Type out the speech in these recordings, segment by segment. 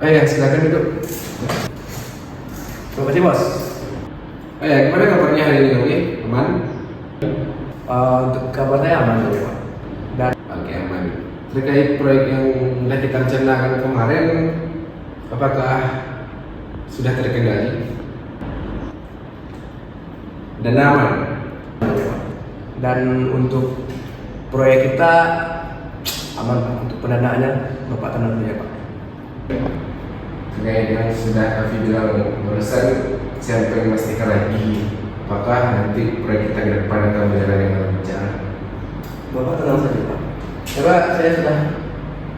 Oh ya, silakan duduk. Terima kasih bos. Oh ya, gimana kabarnya hari ini Oke? Aman? Untuk kabarnya aman ya Pak. Dan Oke, aman. Terkait proyek yang sudah kita rencanakan kemarin, apakah sudah terkendali? Dan aman? dan untuk proyek kita aman Pak. Untuk pendanaannya Bapak tenang dulu ya Pak. Terkait yang sudah Afi bilang barusan, saya pengen memastikan lagi apakah nanti proyek kita ke depan akan berjalan dengan lancar. Bapak tenang saja Pak. Karena saya sudah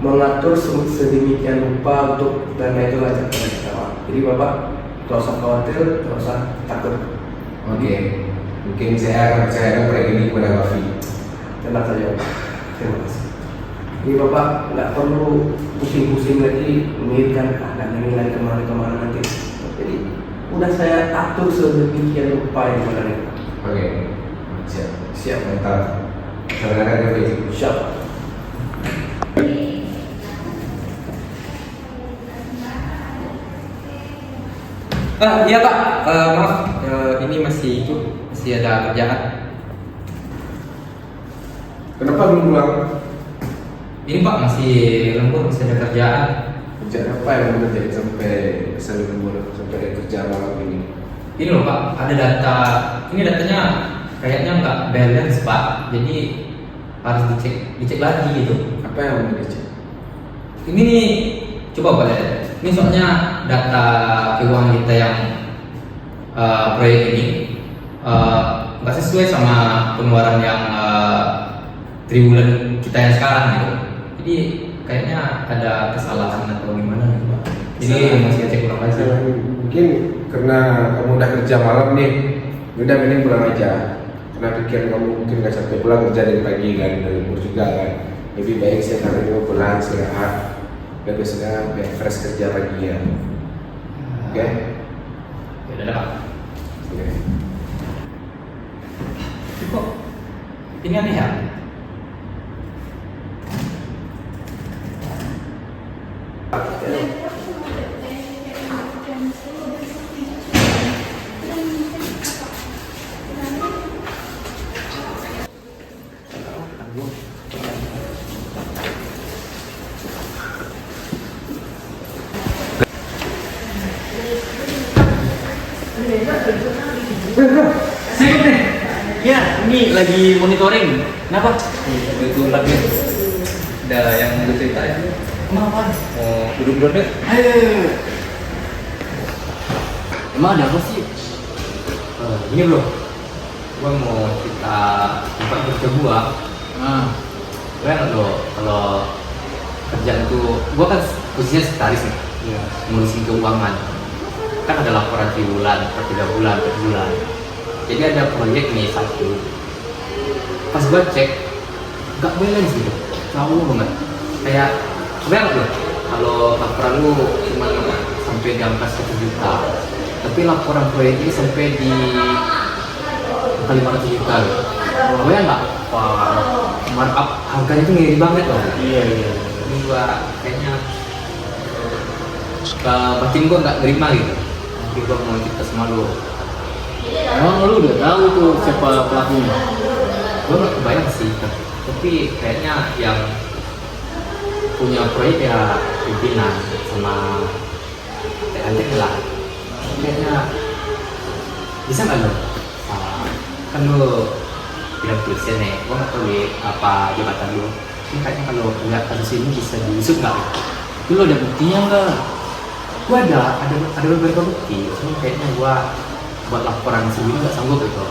mengatur sedemikian rupa untuk dana itu lancar pada kita Pak. Jadi Bapak tidak usah khawatir, tidak usah takut. Oke, mungkin saya akan percayakan proyek ini kepada Afi. Tenang saja Pak. Terima kasih. Jadi Bapak nggak perlu pusing-pusing lagi memikirkan dana ini lagi kemana-kemana nanti. Jadi udah saya atur sedemikian rupa yang mana nih. Oke, siap. Siap. Mantap. Saudara Afi. Siap. Iya Pak, maaf, ini masih ada kerjaan. Kenapa belum pulang? Ini Pak masih lembur, masih ada kerjaan. Kerjaan apa yang mengerjain sampai selalu lembur sampai ada kerja malam ini? Ini loh Pak, ada data. Ini datanya kayaknya nggak balance Pak, jadi harus dicek lagi gitu. Apa yang mau dicek? Ini nih, coba Pak lihat. Ini soalnya data keuangan kita yang proyek ini nggak sesuai sama pengeluaran yang triwulan kita yang sekarang gitu. Jadi kayaknya ada kesalahan atau gimana gitu Pak. Jadi masih cek ulang lagi. Mungkin karena kamu udah kerja malam nih, udah mending pulang aja. Karena pikiran kamu mungkin nggak sampai pulang kerja dari pagi kan, dari lembur juga kan. Lebih baik sekarang kamu pulang istirahat. Dan besoknya biar fresh kerja pagi ya. Oke? Ya udah Pak. Oke. Kok ini aneh ya? Sibuk nih. Ya, ini lagi monitoring. Kenapa? Kebetulan nih ada yang mau ceritain. Kenapa? Mau duduk dulu deh. Ayo. Emang ada apa sih? Ini bro, gua mau cerita tempat kerja gua. Nah, Gue kan kalau kerjaan tuh, gua kan posisinya sekretaris nih, iya. ngurusin keuangan. Kan ada laporan triwulan, per 3 bulan, per bulan. Jadi ada proyek nih satu. Pas gua cek, nggak balance gitu, jauh banget. Kayak banget loh. Kalau laporan lu cuma sampai di angka 1 juta, tapi laporan proyek ini sampai di angka 500 juta loh. Gue nggak, wah, markup harganya tuh ngiri banget loh. Iya. Ini gua kayaknya batin gua nggak terima gitu. Tapi gua mau cerita sama lu. Emang lu udah tahu tuh siapa pelakunya? Gua nggak kebayang sih, tapi kayaknya yang punya proyek ya pimpinan sama TLT lah. Kayaknya bisa nggak lo? Kan lo bilang tulisnya nih, gua nggak tahu nih apa jabatan lo. Ini kayaknya kalau lihat kasus ini bisa diusut nggak? Lu ada buktinya nggak? Gua ada beberapa bukti, cuma kayaknya gua buat laporan sendiri nggak sanggup gitu.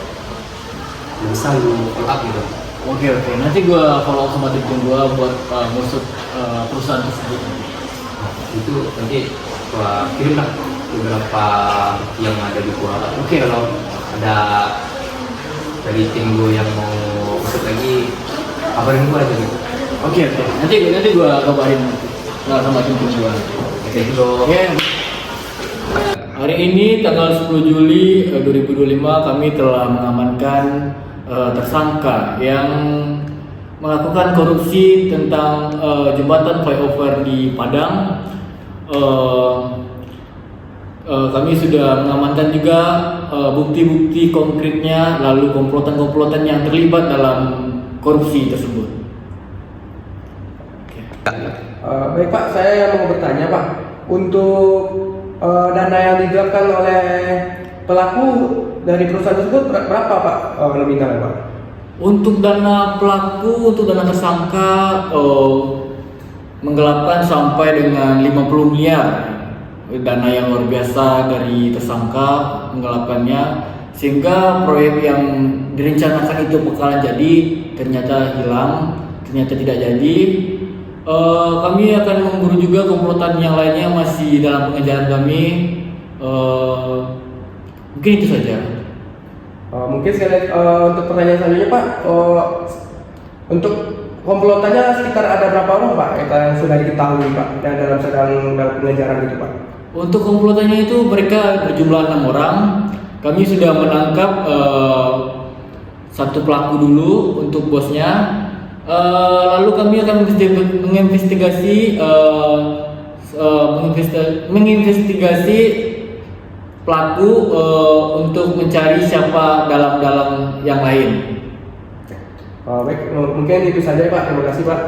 Nggak bisa lu follow up gitu. Oke. Nanti gua follow up sama tim gua buat ngusut perusahaan tersebut. Nah, itu nanti gua kirim lah beberapa bukti yang ada di gua. Oke. Kalau ada dari tim gua yang mau usut lagi, kabarin gua aja gitu. Oke. Nanti gua kabarin sama tim gua. Oke, itu. Oke. Hari ini tanggal 10 Juli 2025 kami telah mengamankan tersangka yang melakukan korupsi tentang jembatan flyover di Padang eh, kami sudah mengamankan juga bukti-bukti konkretnya, lalu komplotan-komplotan yang terlibat dalam korupsi tersebut. Baik Pak, saya mau bertanya Pak, untuk dana yang digelapkan oleh pelaku dari perusahaan tersebut berapa Pak nominalnya Pak? Untuk dana pelaku, untuk dana tersangka menggelapkan sampai dengan 50 miliar. Dana yang luar biasa dari tersangka menggelapkannya, sehingga proyek yang direncanakan itu bakalan jadi ternyata hilang, ternyata tidak jadi. Kami akan memburu juga komplotan yang lainnya masih dalam pengejaran kami. Mungkin itu saja. Mungkin sekali untuk pertanyaan selanjutnya Pak, untuk komplotannya sekitar ada berapa orang Pak yang sudah diketahui Pak yang sedang dalam pengejaran itu Pak? Untuk komplotannya itu mereka berjumlah 6 orang. Kami sudah menangkap satu pelaku dulu untuk bosnya. Lalu kami akan menginvestigasi pelaku untuk mencari siapa dalam yang lain. Baik, mungkin itu saja Pak. Terima kasih Pak.